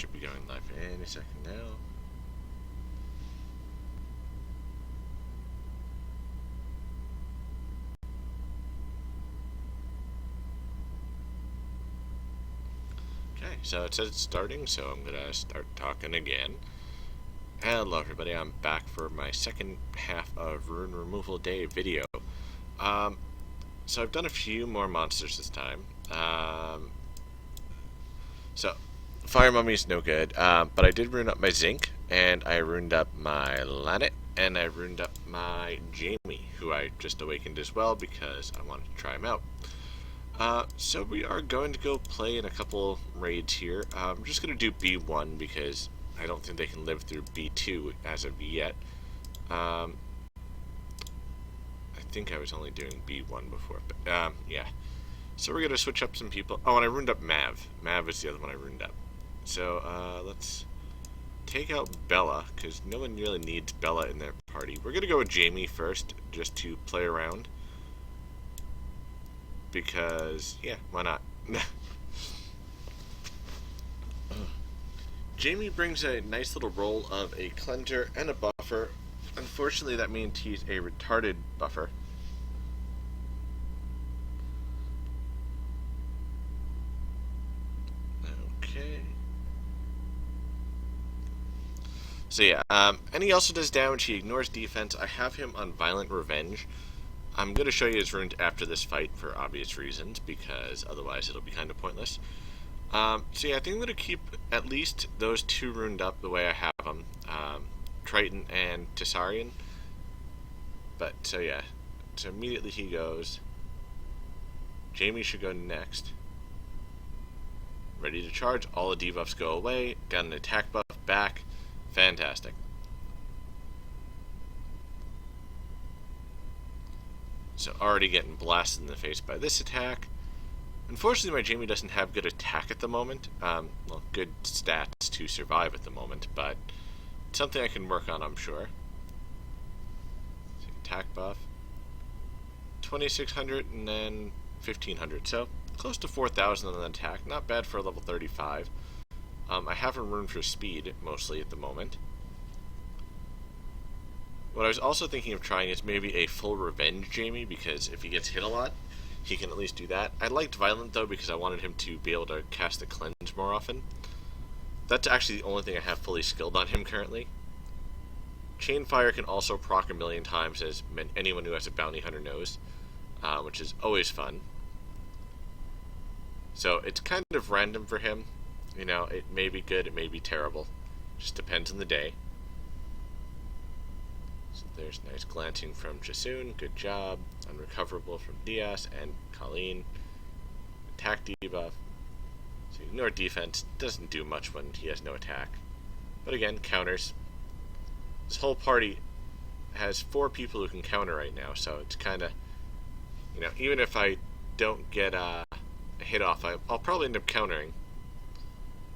Should be going live any second now. Okay, so it says it's starting, so I'm gonna start talking again. Hello everybody, I'm back for my second half of Rune Removal Day video. So I've done a few more monsters this time. So Fire Mummy's no good, but I did rune up my Zinc, and I runed up my Lanett, and I runed up my Jamie, who I just awakened as well because I wanted to try him out. So we are going to go play in a couple raids here. I'm just going to do B1 because I don't think they can live through B2 as of yet. I think I was only doing B1 before, but yeah. So we're going to switch up some people. Oh, and I runed up Mav. Mav is the other one I runed up. So let's take out Bella, because no one really needs Bella in their party. We're going to go with Jamie first, just to play around. Because, yeah, why not? Jamie brings a nice little role of a cleanser and a buffer. Unfortunately, that means he's a retarded buffer. Okay. So yeah, and he also does damage. He ignores defense. I have him on Violent Revenge. I'm going to show you his runes after this fight for obvious reasons, because otherwise it'll be kind of pointless. So yeah, I think I'm going to keep at least those two runed up the way I have them, Triton and Tessarian. But, so yeah, so immediately he goes. Jamie should go next. Ready to charge, all the debuffs go away, got an attack buff back, fantastic. So already getting blasted in the face by this attack. Unfortunately, my Jamie doesn't have good attack at the moment. Well, good stats to survive at the moment, but it's something I can work on, I'm sure. So attack buff. 2,600 and then 1,500, so close to 4,000 on the attack. Not bad for a level 35. I have a rune for speed, mostly at the moment. What I was also thinking of trying is maybe a full revenge Jamie, because if he gets hit a lot, he can at least do that. I liked Violent, though, because I wanted him to be able to cast the Cleanse more often. That's actually the only thing I have fully skilled on him currently. Chainfire can also proc a million times, as anyone who has a Bounty Hunter knows, which is always fun. So it's kind of random for him. You know, it may be good, it may be terrible. Just depends on the day. So there's nice glancing from Jasoon, good job. Unrecoverable from Diaz and Colleen. Attack debuff. So ignore defense, doesn't do much when he has no attack. But again, counters. This whole party has 4 people who can counter right now, so it's kind of, you know, even if I don't get a hit off, I'll probably end up countering.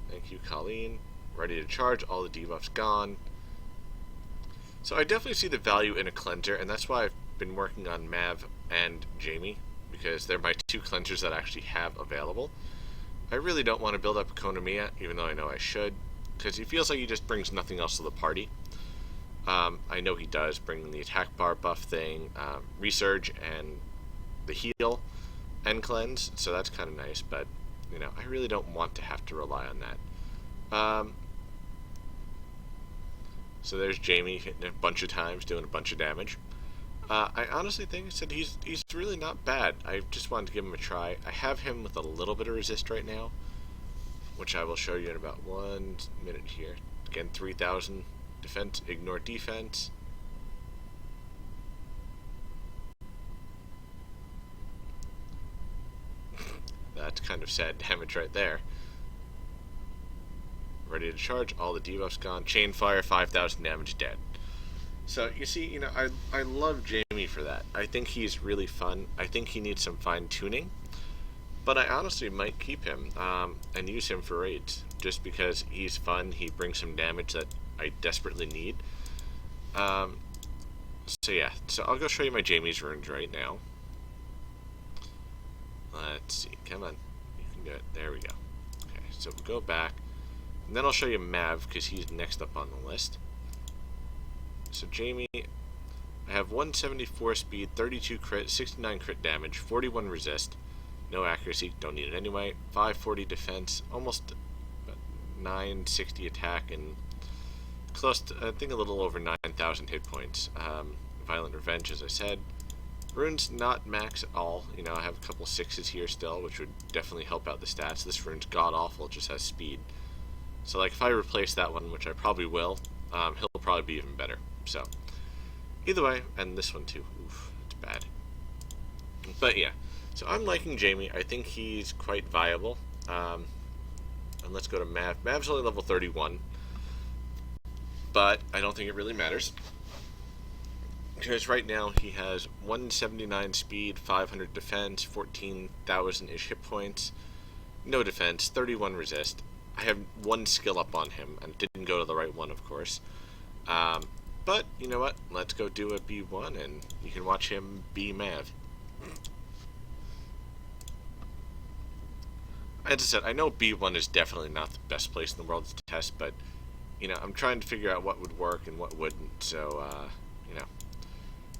Thank you, Colleen. Ready to charge, all the debuffs gone. So I definitely see the value in a cleanser, and that's why I've been working on Mav and Jamie, because they're my 2 cleansers that I actually have available. I really don't want to build up Konomiya, even though I know I should, because he feels like he just brings nothing else to the party. I know he does, bring the attack bar buff thing, Resurge, and the heal, and cleanse, so that's kind of nice, but, you know, I really don't want to have to rely on that. So there's Jamie hitting a bunch of times, doing a bunch of damage. I honestly think he's really not bad. I just wanted to give him a try. I have him with a little bit of resist right now, which I will show you in about 1 minute here. Again, 3,000 defense, ignore defense. That's kind of sad damage right there. Ready to charge, all the debuffs gone. Chainfire, 5,000 damage, dead. So, you see, you know, I love Jamie for that. I think he's really fun. I think he needs some fine-tuning. But I honestly might keep him and use him for raids. Just because he's fun, he brings some damage that I desperately need. So yeah, so I'll go show you my Jamie's runes right now. Let's see, come on. You can do it. There we go. Okay, so we'll go back. And then I'll show you Mav, because he's next up on the list. So Jamie, I have 174 speed, 32 crit, 69 crit damage, 41 resist, no accuracy, don't need it anyway, 540 defense, almost 960 attack, and close to, I think a little over 9,000 hit points. Violent Revenge, as I said. Rune's not max at all. You know, I have a couple sixes here still, which would definitely help out the stats. This rune's god-awful, it just has speed. So, like, if I replace that one, which I probably will, he'll probably be even better. So, either way, and this one too. Oof, it's bad. But yeah, so I'm liking Jamie. I think he's quite viable. And let's go to Mav. Mav's only level 31, but I don't think it really matters. Because right now he has 179 speed, 500 defense, 14,000-ish hit points, no defense, 31 resist. I have one skill up on him, and didn't go to the right one, of course. But, you know what? Let's go do a B1, and you can watch him be Mav. As I said, I know B1 is definitely not the best place in the world to test, but, you know, I'm trying to figure out what would work and what wouldn't, so, you know,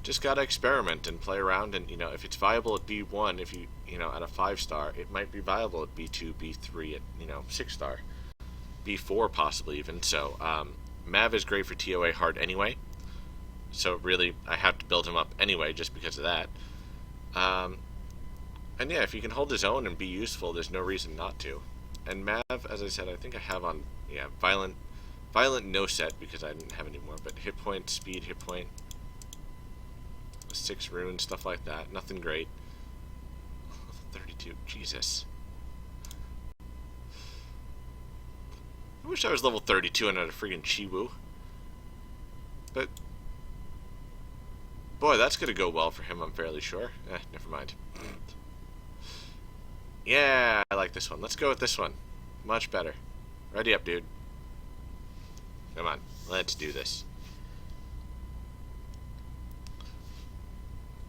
just gotta experiment and play around, and, you know, if it's viable at B1, if you know, at a 5-star, it might be viable at B2, B3, at, you know, 6-star, B4 possibly even, so, Mav is great for TOA hard anyway, so really, I have to build him up anyway, just because of that. And yeah, if he can hold his own and be useful, there's no reason not to. And Mav, as I said, I think I have on, yeah, Violent no set, because I didn't have any more, but hit point, speed, hit point, 6 runes, stuff like that, nothing great. 32, Jesus. I wish I was level 32 and had a freaking Chiwu. But, boy, that's gonna go well for him, I'm fairly sure. Never mind. Yeah, I like this one. Let's go with this one. Much better. Ready up, dude. Come on, let's do this.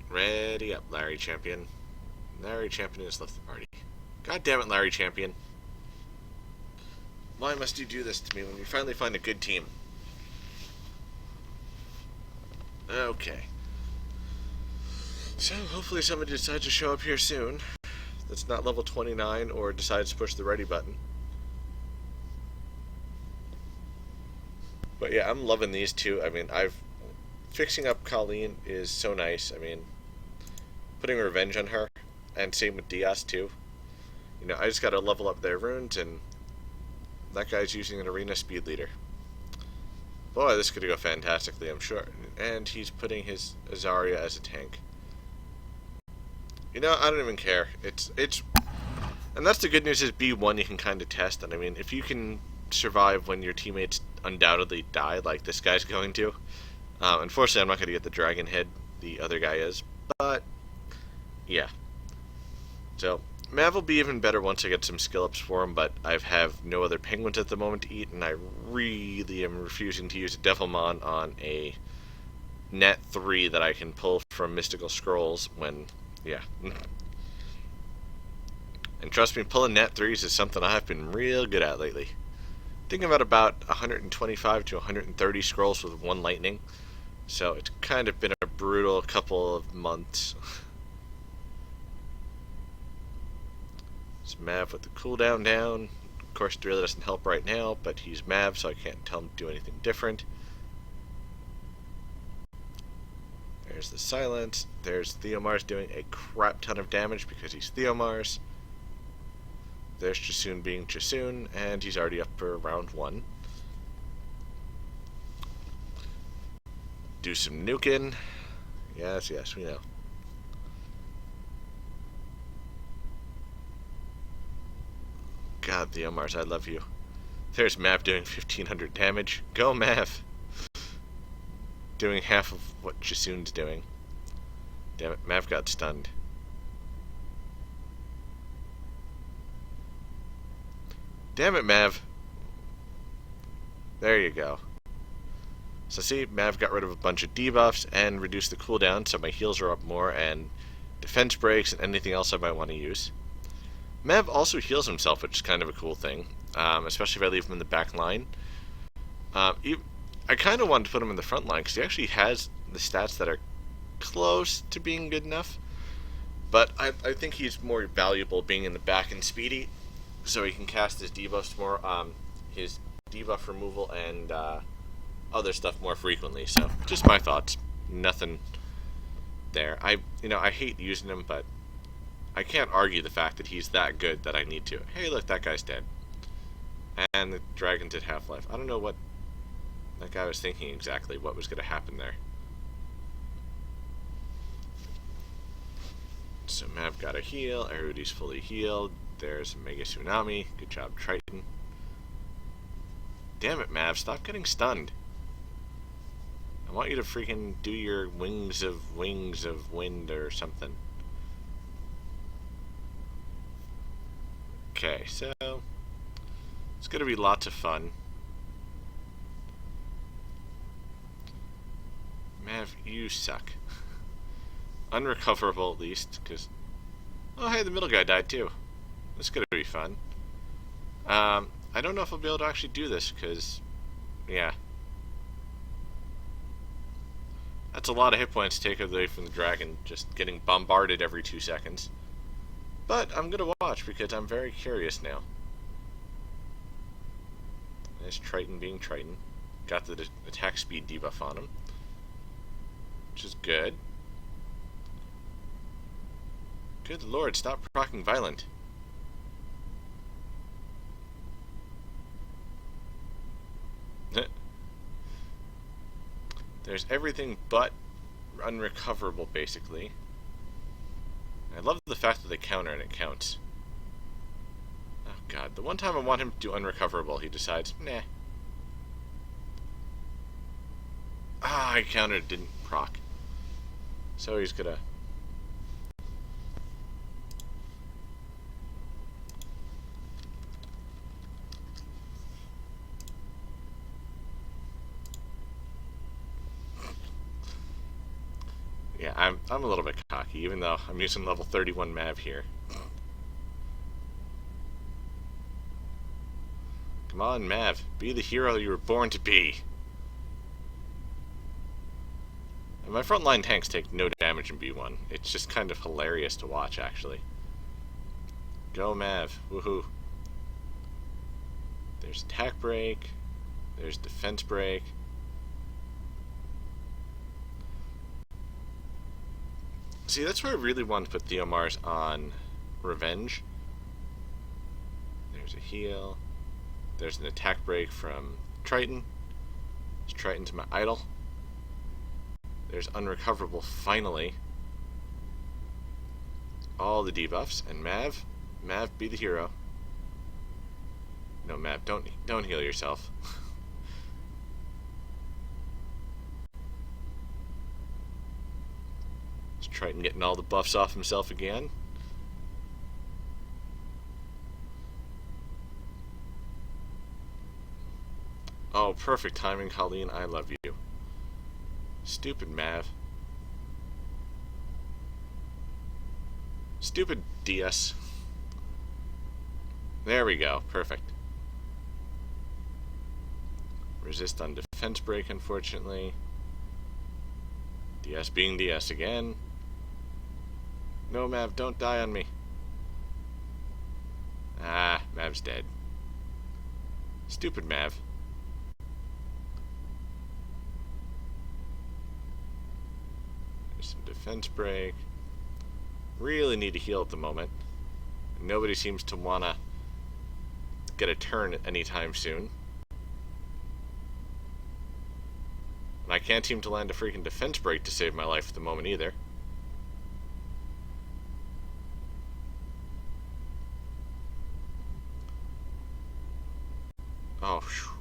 Ready up, Larry Champion. Larry Champion has left the party. God damn it, Larry Champion. Why must you do this to me when we finally find a good team? Okay. So, hopefully somebody decides to show up here soon. That's not level 29 or decides to push the ready button. But yeah, I'm loving these two. I mean, fixing up Colleen is so nice. I mean, putting revenge on her, and same with Diaz too. You know, I just gotta level up their runes, and that guy's using an arena speed leader. Boy, this is gonna go fantastically, I'm sure. And he's putting his Azaria as a tank. You know, I don't even care. It's and that's the good news is B1 you can kind of test, and I mean, if you can survive when your teammates undoubtedly die, like this guy's going to, unfortunately I'm not going to get the dragon head, the other guy is, but, yeah. So, Mav will be even better once I get some skill ups for him, but I have no other penguins at the moment to eat, and I really am refusing to use a Devilmon on a net 3 that I can pull from Mystical Scrolls when... yeah. And trust me, pulling net 3s is something I've been real good at lately. Thinking about 125 to 130 scrolls with 1 lightning. So it's kind of been a brutal couple of months. It's Mav with the cooldown down. Of course, it really doesn't help right now, but he's Mav, so I can't tell him to do anything different. There's the silence. There's Theomars doing a crap ton of damage because he's Theomars. There's Jasoon being Jasoon, and he's already up for round 1. Do some nuking. Yes, yes, we know. God, Theomars, I love you. There's Mav doing 1500 damage. Go, Mav! Doing half of what Jasoon's doing. Damn it, Mav got stunned. Damn it, Mav. There you go. So see, Mav got rid of a bunch of debuffs and reduced the cooldown, so my heals are up more, and defense breaks and anything else I might want to use. Mav also heals himself, which is kind of a cool thing. especially if I leave him in the back line. I kind of wanted to put him in the front line because he actually has the stats that are close to being good enough. But I think he's more valuable being in the back and speedy, so he can cast his debuffs more, his debuff removal and other stuff more frequently. So just my thoughts. Nothing there. I hate using him, but I can't argue the fact that he's that good that I need to. Hey, look, that guy's dead. And the dragon did Half-Life. I don't know what that guy was thinking exactly, what was going to happen there. So Mav got a heal, Arudi's fully healed, there's Mega Tsunami, good job Triton. Damn it, Mav, stop getting stunned. I want you to freaking do your wings of wind or something. Okay, so it's going to be lots of fun. Mav, you suck. Unrecoverable at least, because... Oh, hey, the middle guy died too. This is going to be fun. I don't know if I'll be able to actually do this, because... Yeah. That's a lot of hit points to take away from the dragon, just getting bombarded every 2 seconds. But I'm going to watch, because I'm very curious now. Nice Triton being Triton. Got the attack speed debuff on him, which is good. Good lord, stop proccing violent. There's everything but unrecoverable, basically. I love the fact that they counter and it counts. Oh god, the one time I want him to do unrecoverable, he decides, nah. Ah, I countered, didn't proc. So he's gonna... Yeah, I'm a little bit cocky, even though I'm using level 31 Mav here. Come on, Mav. Be the hero you were born to be. And my frontline tanks take no damage in B1. It's just kind of hilarious to watch, actually. Go, Mav. Woohoo. There's attack break. There's defense break. See, that's where I really want to put Theomars on Revenge. There's a heal. There's an attack break from Triton. There's Triton to my idol. There's Unrecoverable, finally. All the debuffs. And Mav. Mav, be the hero. No, Mav, don't heal yourself. Triton getting all the buffs off himself again. Oh, perfect timing, Colleen. I love you. Stupid Mav. Stupid DS. There we go. Perfect. Resist on defense break, unfortunately. DS being DS again. No, Mav, don't die on me. Ah, Mav's dead. Stupid Mav. There's some defense break. Really need to heal at the moment. Nobody seems to want to get a turn anytime soon. And I can't seem to land a freaking defense break to save my life at the moment either. Oh, whew.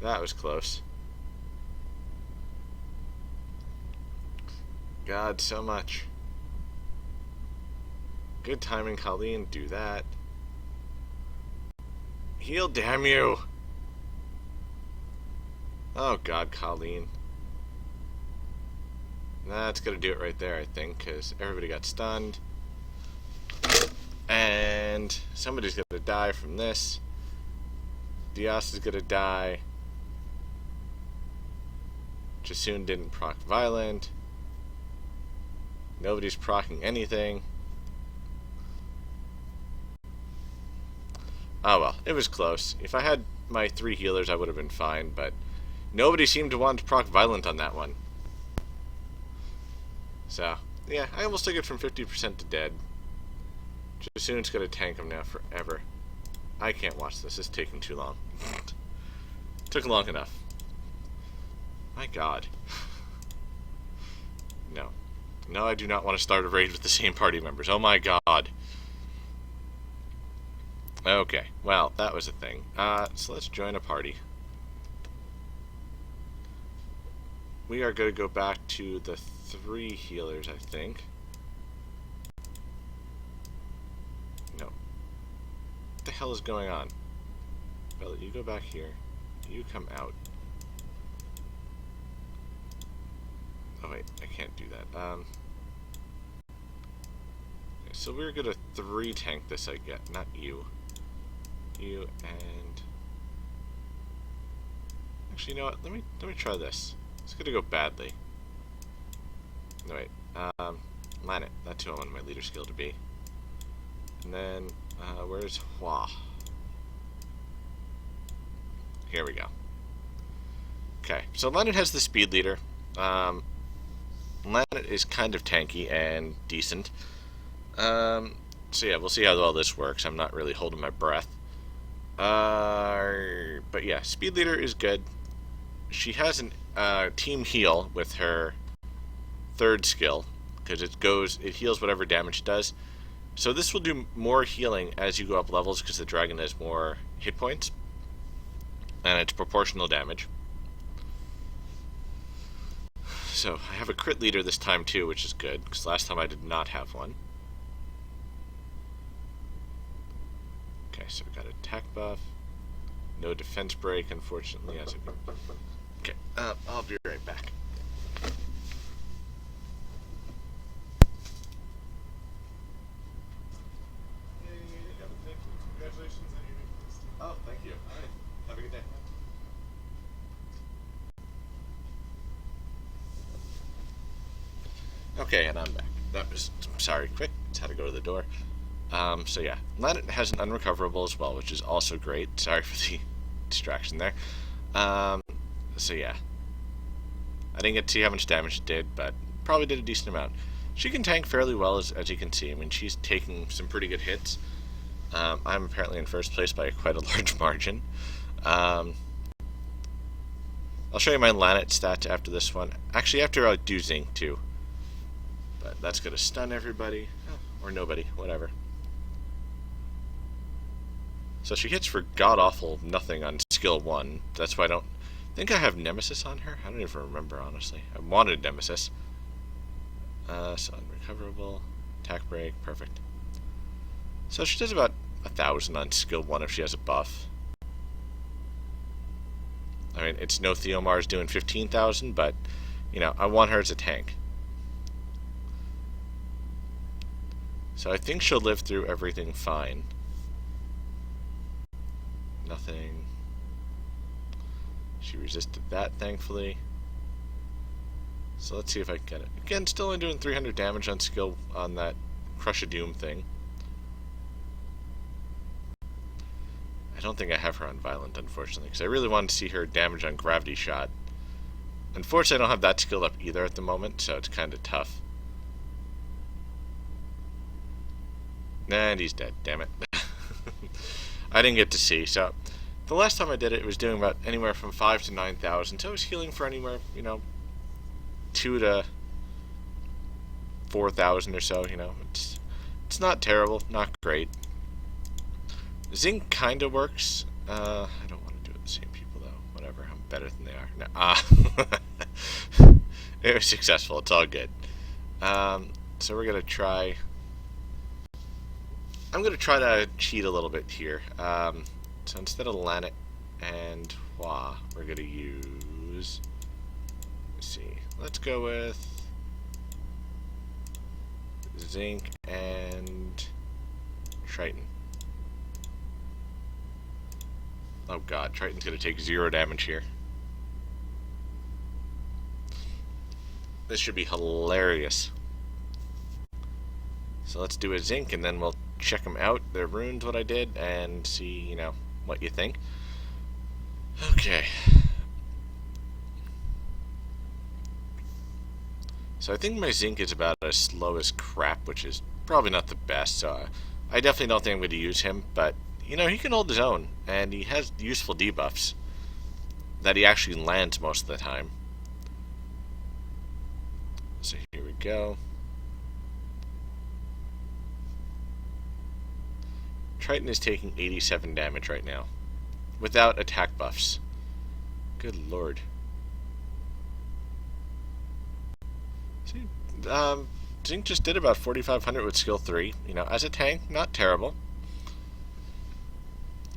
That was close. God, so much. Good timing, Colleen. Do that. Heal, damn you! Oh god, Colleen. That's gonna do it right there, I think, because everybody got stunned. And somebody's gonna die from this. Diaz is gonna die. Jasoon didn't proc violent. Nobody's procking anything. Oh well, it was close. If I had my 3 healers, I would have been fine, but nobody seemed to want to proc violent on that one. So, yeah, I almost took it from 50% to dead. Jasoon's gonna tank him now forever. I can't watch this. It's taking too long. Took long enough. My god. No. No, I do not want to start a raid with the same party members. Oh my god. Okay, well, that was a thing. So let's join a party. We are going to go back to the 3 healers, I think. No. What the hell is going on? Bella, you go back here. You come out. Oh wait, I can't do that. Okay, so we're gonna 3 tank this, I get, not you. You and actually, you know what? Let me try this. It's gonna go badly. No wait, Lanett. That's who I want my leader skill to be. And then where's Hua? Here we go. Okay, so Lanett has the speed leader. Lanett is kind of tanky and decent. So yeah, we'll see how all this works. I'm not really holding my breath. But yeah, speed leader is good. She has an team heal with her 3rd skill, because it heals whatever damage it does. So this will do more healing as you go up levels, because the dragon has more hit points, and it's proportional damage. So I have a crit leader this time too, which is good, because last time I did not have one. Okay, so we got attack buff. No defense break, unfortunately, as it... Okay, I'll be right back. Congratulations on your new post. Oh, thank you. All right, have a good day. Okay, and I'm back. That was, sorry, quick. Just had to go to the door. So yeah, Lanett has an unrecoverable as well, which is also great. Sorry for the distraction there. So yeah, I didn't get to see how much damage it did, but probably did a decent amount. She can tank fairly well, as you can see. I mean, she's taking some pretty good hits. I'm apparently in first place by quite a large margin. I'll show you my Lanett stats after this one. Actually, after I do Zinc too. But that's going to stun everybody. Or nobody, whatever. So she hits for god-awful nothing on skill 1. That's why I don't think I have Nemesis on her. I don't even remember, honestly. I wanted Nemesis. So unrecoverable. Attack break, perfect. So she does about 1,000 on skill 1 if she has a buff. I mean, it's no Theomar's doing 15,000, but, you know, I want her as a tank. So I think she'll live through everything fine. Nothing. She resisted that, thankfully. So let's see if I can get it. Again, still only doing 300 damage on skill on that Crush of Doom thing. I don't think I have her on Violent, unfortunately, because I really wanted to see her damage on Gravity Shot. Unfortunately, I don't have that skill up either at the moment, so it's kind of tough. And he's dead, damn it. I didn't get to see, so the last time I did it, it was doing about anywhere from 5,000 to 9,000, so I was healing for anywhere, you know, 2,000 to 4,000 or so, you know. It's not terrible, not great. Zinc kind of works. I don't want to do it with the same people, though. Whatever, I'm better than they are. No. It was successful, it's all good. So we're going to try... I'm going to try to cheat a little bit here. So instead of Lanett and Hua, we're going to use... Let's see. Let's go with... Zinc and Triton. Oh god, Triton's gonna take 0 damage here. This should be hilarious. So let's do a Zinc, and then we'll check them out, their runes, what I did, and see, what you think. Okay. So I think my Zinc is about as slow as crap, which is probably not the best, so I definitely don't think I'm going to use him, but, he can hold his own, and he has useful debuffs that he actually lands most of the time. So here we go. Triton is taking 87 damage right now, without attack buffs. Good lord. See, Zinc just did about 4,500 with skill 3. As a tank, not terrible.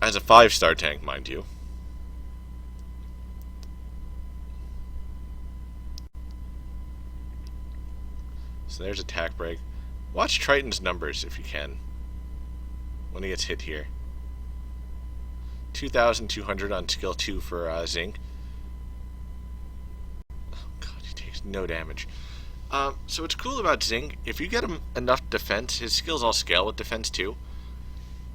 As a 5-star tank, mind you. So there's attack break. Watch Triton's numbers if you can, when he gets hit here. 2,200 on skill 2 for Zinc. Oh god, he takes no damage. So what's cool about Zinc, if you get him enough defense, his skills all scale with defense too,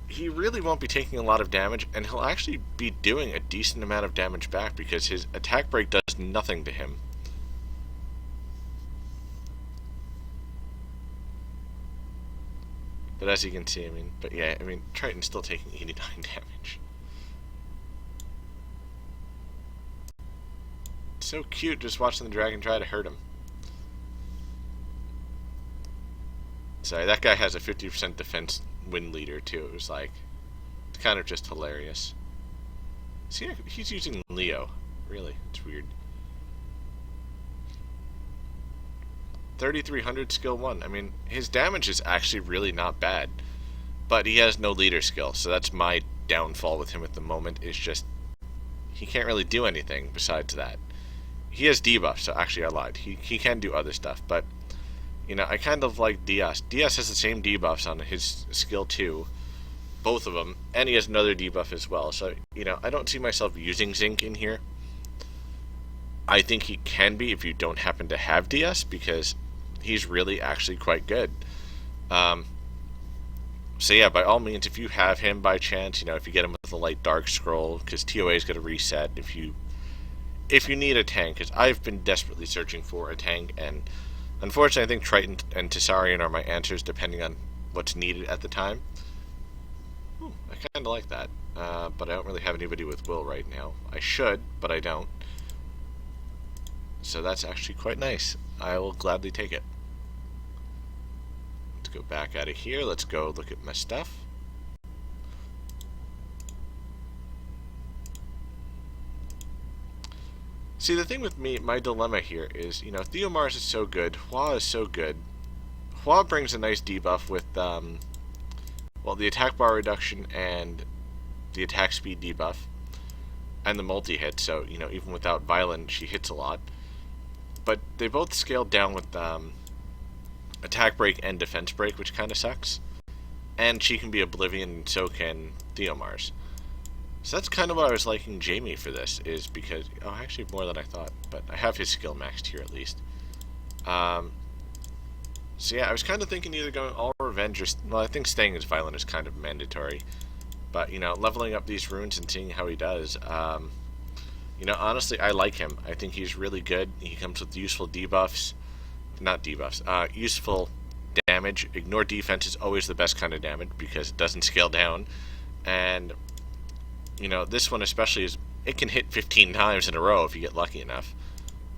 he really won't be taking a lot of damage, and he'll actually be doing a decent amount of damage back because his attack break does nothing to him. But as you can see, Triton's still taking 89 damage. It's so cute just watching the dragon try to hurt him. Sorry, that guy has a 50% defense win leader too. It was like, it's kind of just hilarious. See, he's using Leo. Really, it's weird. 3,300 skill 1. His damage is actually really not bad, but he has no leader skill, so that's my downfall with him at the moment, is just he can't really do anything besides that. He has debuffs, so actually I lied. He can do other stuff, but I kind of like Diaz. Diaz has the same debuffs on his skill 2, both of them, and he has another debuff as well, so I don't see myself using Zinc in here. I think he can be if you don't happen to have Diaz, because he's really actually quite good. So yeah, by all means, if you have him by chance, if you get him with a light dark scroll, because TOA is going to reset if you need a tank, because I've been desperately searching for a tank, and unfortunately I think Triton and Tessarian are my answers depending on what's needed at the time. Ooh, I kind of like that, but I don't really have anybody with Will right now. I should, but I don't. So that's actually quite nice. I will gladly take it. Let's go back out of here. Let's go look at my stuff. See, the thing with me, my dilemma here is, Theomars is so good, Hua is so good. Hua brings a nice debuff with, the attack bar reduction and the attack speed debuff, and the multi-hit, so, even without Violent, she hits a lot. But they both scaled down with attack break and defense break, which kind of sucks. And she can be Oblivion, and so can Theomars. So that's kind of what I was liking Jamie for this, is because, actually more than I thought, but I have his skill maxed here at least. So yeah, I was kind of thinking either going all revenge or, I think staying as Violent is kind of mandatory. But, leveling up these runes and seeing how he does, honestly, I like him. I think he's really good. He comes with useful debuffs. Not debuffs. Useful damage. Ignore defense is always the best kind of damage because it doesn't scale down. And, this one especially it can hit 15 times in a row if you get lucky enough.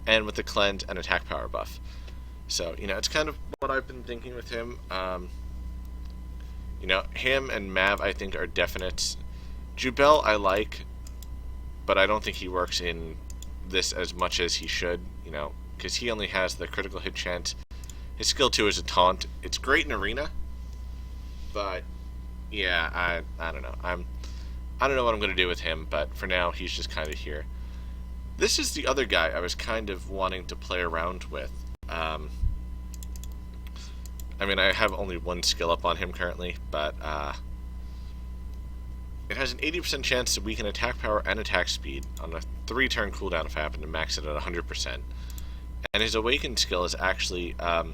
And with the cleanse and attack power buff. So, it's kind of what I've been thinking with him. Him and Mav, I think, are definites. Jubel, I like, but I don't think he works in this as much as he should, because he only has the critical hit chance. His skill 2 is a taunt. It's great in arena, but yeah, I don't know. I don't know what I'm going to do with him, but for now, he's just kind of here. This is the other guy I was kind of wanting to play around with. I have only one skill up on him currently, but It has an 80% chance to weaken attack power and attack speed on a 3-turn cooldown if I happen to max it at 100%. And his Awakened skill is actually kind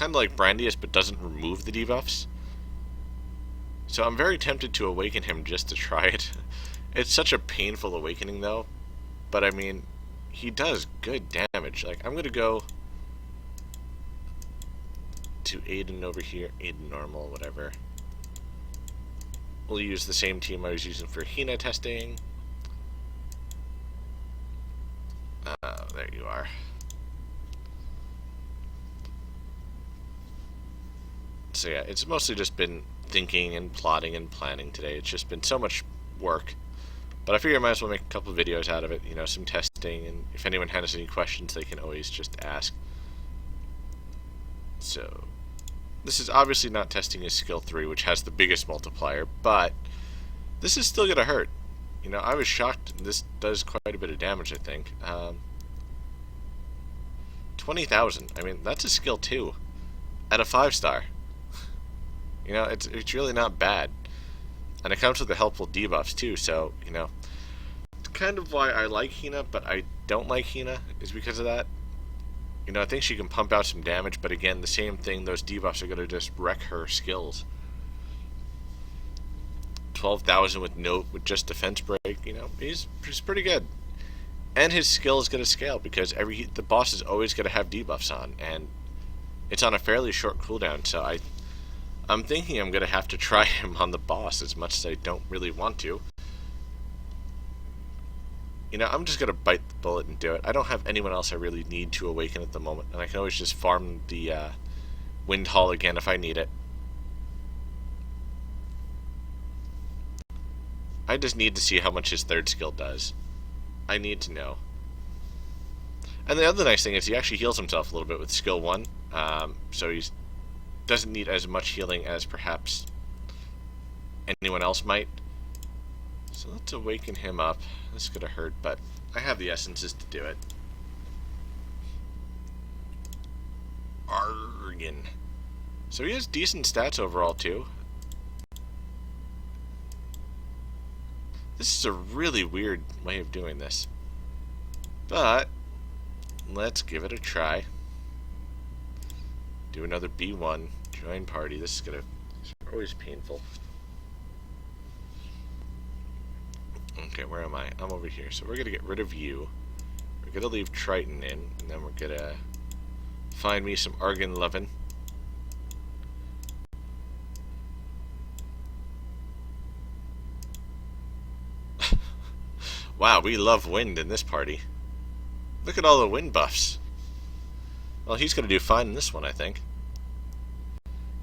of like Brandius, but doesn't remove the debuffs. So I'm very tempted to awaken him just to try it. It's such a painful awakening, though. But I mean, he does good damage. Like, I'm going to go to Aiden over here. Aiden normal, whatever. We'll use the same team I was using for Hina testing. There you are. So yeah, it's mostly just been thinking and plotting and planning today. It's just been so much work. But I figure I might as well make a couple of videos out of it, you know, some testing, and if anyone has any questions, they can always just ask. So, this is obviously not testing his skill 3, which has the biggest multiplier, but this is still going to hurt. You know, I was shocked. This does quite a bit of damage, I think. 20,000. I mean, that's a skill 2 at a 5-star. You know, it's really not bad. And it comes with the helpful debuffs, too, so, you know. It's kind of why I like Hina, but I don't like Hina, is because of that. You know, I think she can pump out some damage, but again, the same thing, those debuffs are going to just wreck her skills. 12,000 with just defense break, you know, he's pretty good. And his skill is going to scale, because the boss is always going to have debuffs on, and it's on a fairly short cooldown, so I'm thinking I'm going to have to try him on the boss as much as I don't really want to. You know, I'm just going to bite the bullet and do it. I don't have anyone else I really need to awaken at the moment, and I can always just farm the Wind Hall again if I need it. I just need to see how much his 3rd skill does. I need to know. And the other nice thing is he actually heals himself a little bit with skill 1, so he doesn't need as much healing as perhaps anyone else might. So let's awaken him up. This is going to hurt, but I have the essences to do it. Argen. So he has decent stats overall, too. This is a really weird way of doing this. But let's give it a try. Do another B1. Join party. This is always painful. Okay, where am I? I'm over here. So we're going to get rid of you. We're going to leave Triton in. And then we're going to find me some Argen lovin'. Wow, we love wind in this party. Look at all the wind buffs. Well, he's going to do fine in this one, I think.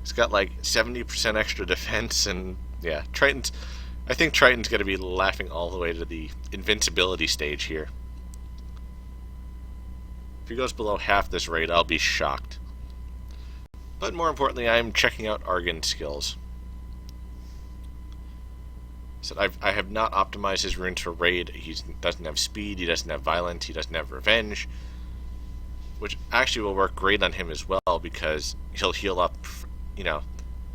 He's got like 70% extra defense, and yeah, I think Triton's going to be laughing all the way to the invincibility stage here. If he goes below half this rate, I'll be shocked. But more importantly, I'm checking out Argen's skills. So I have not optimized his runes for raid. He doesn't have speed, he doesn't have violence, he doesn't have revenge, which actually will work great on him as well, because he'll heal up, you know,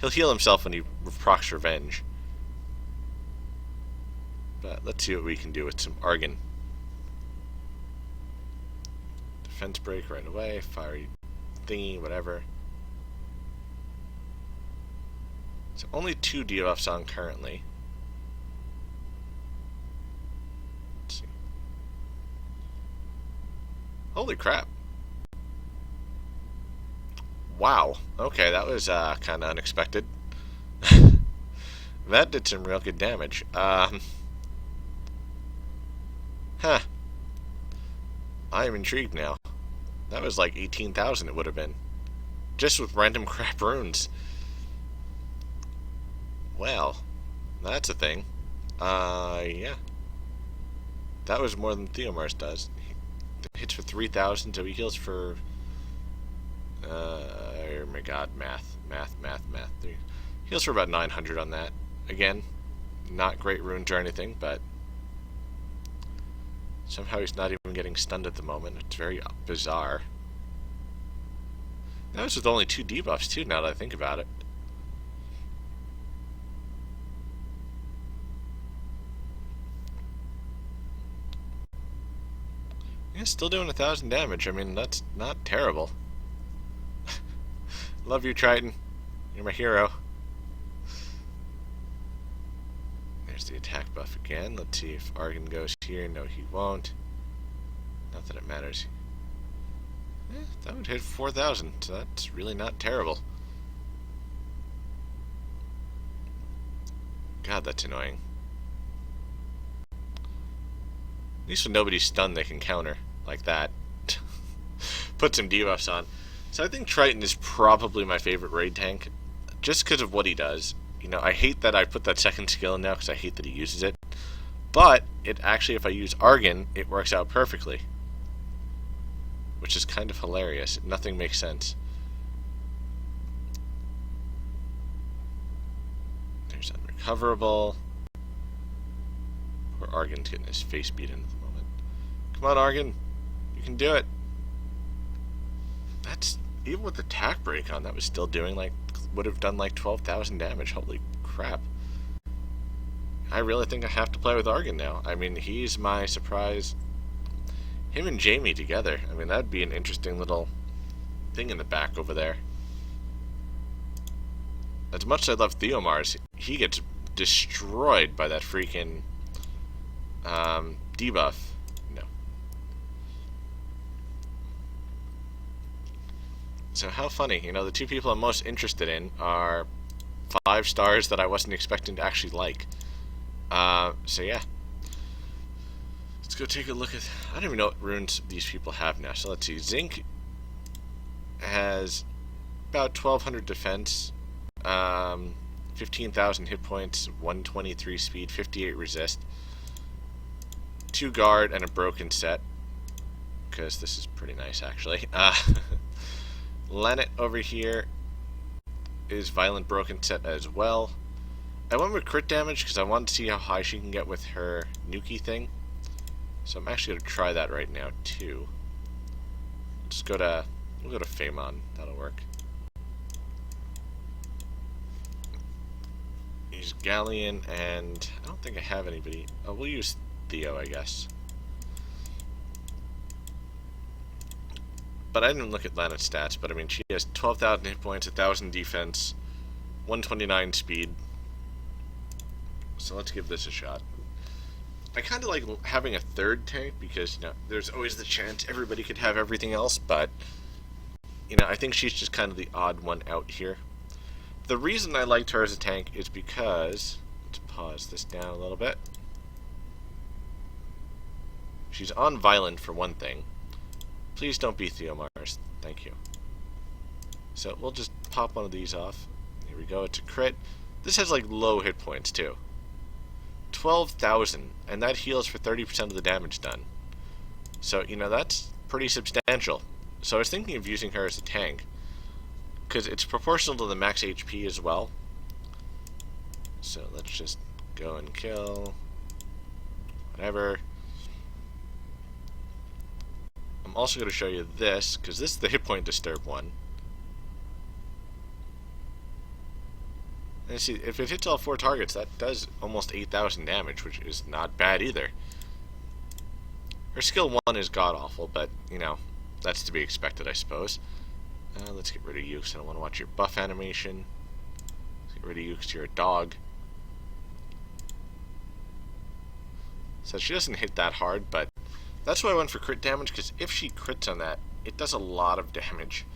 he'll heal himself when he procs revenge. But let's see what we can do with some Argen. Defense break right away, fiery thingy, whatever. So only 2 debuffs on currently. Let's see. Holy crap. Wow. Okay, that was kind of unexpected. That did some real good damage. Huh. I am intrigued now. That was like 18,000 it would have been. Just with random crap runes. Well, that's a thing. Yeah. That was more than Theomar's does. He hits for 3,000, so he heals for... oh my god, math. He heals for about 900 on that. Again, not great runes or anything, but... somehow he's not even getting stunned at the moment. It's very bizarre. That was with only 2 debuffs, too, now that I think about it. Yeah, still doing 1,000 damage. I mean, that's not terrible. Love you, Triton. You're my hero. There's the attack buff again. Let's see if Argen goes here. No, he won't. Not that it matters. That would hit 4,000, so that's really not terrible. God, that's annoying. At least when nobody's stunned, they can counter like that. Put some debuffs on. So I think Triton is probably my favorite raid tank, just because of what he does. You know, I hate that I put that second skill in now because I hate that he uses it. But it actually, if I use Argen, it works out perfectly, which is kind of hilarious. Nothing makes sense. There's unrecoverable. Poor Argen's getting his face beaten at the moment. Come on, Argen. You can do it. That's, even with the attack break on, that was still doing like, would have done like 12,000 damage. Holy crap. I really think I have to play with Argen now. I mean, he's my surprise. Him and Jamie together. I mean, that'd be an interesting little thing in the back over there. As much as I love Theomars, he gets destroyed by that freaking debuff. No. So how funny. You know, the two people I'm most interested in are 5 stars that I wasn't expecting to actually like. So yeah. Let's go take a look at... I don't even know what runes these people have now. So let's see. Zinc has about 1,200 defense, 15,000 hit points, 123 speed, 58 resist, 2 guard, and a broken set. Because this is pretty nice, actually. Lanett over here is violent broken set as well. I went with crit damage because I wanted to see how high she can get with her Nuki thing. So I'm actually going to try that right now too. We'll go to Phaemon. That'll work. Use Galleon, and I don't think I have anybody. Oh, we'll use Theo, I guess. But I didn't look at Lanett's stats, but I mean, she has 12,000 hit points, 1,000 defense, 129 speed. So let's give this a shot. I kind of like having a third tank because, you know, there's always the chance everybody could have everything else, but, you know, I think she's just kind of the odd one out here. The reason I liked her as a tank is because, let's pause this down a little bit. She's on violent for one thing. Please don't be Theomars. Thank you. So we'll just pop one of these off. Here we go. It's a crit. This has like low hit points too. 12,000, and that heals for 30% of the damage done. So, you know, that's pretty substantial. So I was thinking of using her as a tank, because it's proportional to the max HP as well. So let's just go and kill. Whatever. I'm also going to show you this, because this is the hit point disturb one. And see, if it hits all 4 targets, that does almost 8,000 damage, which is not bad either. Her skill 1 is god-awful, but, you know, that's to be expected, I suppose. Let's get rid of you, because I don't want to watch your buff animation. Let's get rid of you, because you're a dog. So she doesn't hit that hard, but that's why I went for crit damage, because if she crits on that, it does a lot of damage.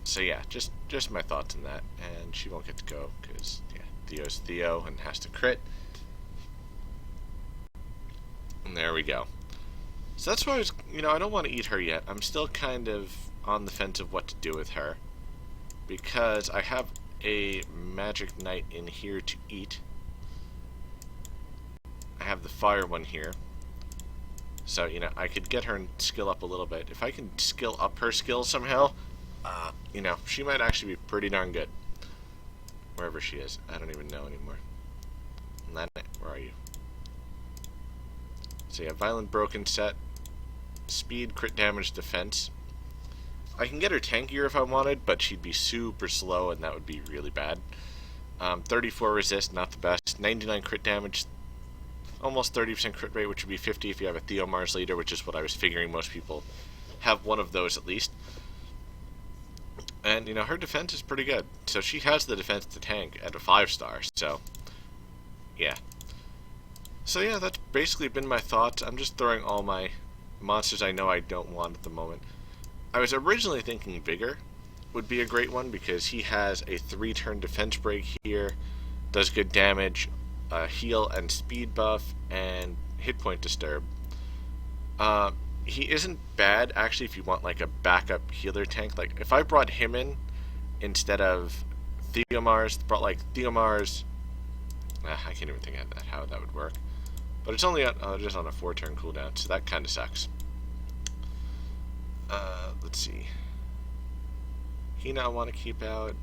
So yeah, just my thoughts on that. And she won't get to go because, yeah, Theo's Theo and has to crit. And there we go. So that's why I was, you know, I don't want to eat her yet. I'm still kind of on the fence of what to do with her, because I have a magic knight in here to eat. I have the fire one here. So, you know, I could get her and skill up a little bit. If I can skill up her skill somehow, you know, she might actually be pretty darn good. Wherever she is. I don't even know anymore. Lanett, where are you? So yeah, violent broken set. Speed, crit damage, defense. I can get her tankier if I wanted, but she'd be super slow and that would be really bad. 34 resist, not the best. 99 crit damage. almost 30% crit rate, which would be 50 if you have a Theomars leader, which is what I was figuring most people have one of those at least. And, her defense is pretty good. So she has the defense to tank at a 5-star, so, yeah. So yeah, that's basically been my thoughts. I'm just throwing all my monsters I know I don't want at the moment. I was originally thinking Vigor would be a great one because he has a 3-turn defense break here, does good damage, heal and speed buff, and hit point disturb. He isn't bad, actually, if you want, like, a backup healer tank. Like, if I brought him in instead of Theomars, brought, like, Theomars... I can't even think of that, how that would work. But it's only just on a 4-turn cooldown, so that kind of sucks. Let's see. Hina I want to keep out.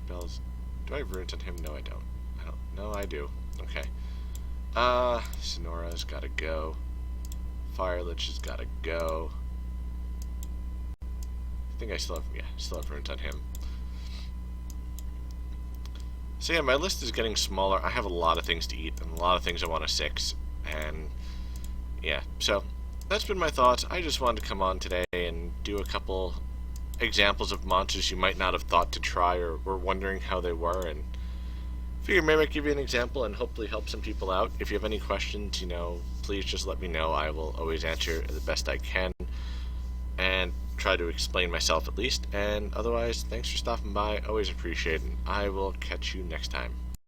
Bells. Do I have runes on him? No, I don't. No, I do. Okay. Sonora's gotta go. Fire Lich has gotta go. I think I still have runes on him. So yeah, my list is getting smaller. I have a lot of things to eat and a lot of things I want to 6. And yeah, so that's been my thoughts. I just wanted to come on today and do a couple examples of monsters you might not have thought to try or were wondering how they were, and figure maybe I give you an example and hopefully help some people out. If you have any questions, please just let me know. I will always answer the best I can and try to explain myself at least. And otherwise, thanks for stopping by. Always appreciate it. I will catch you next time.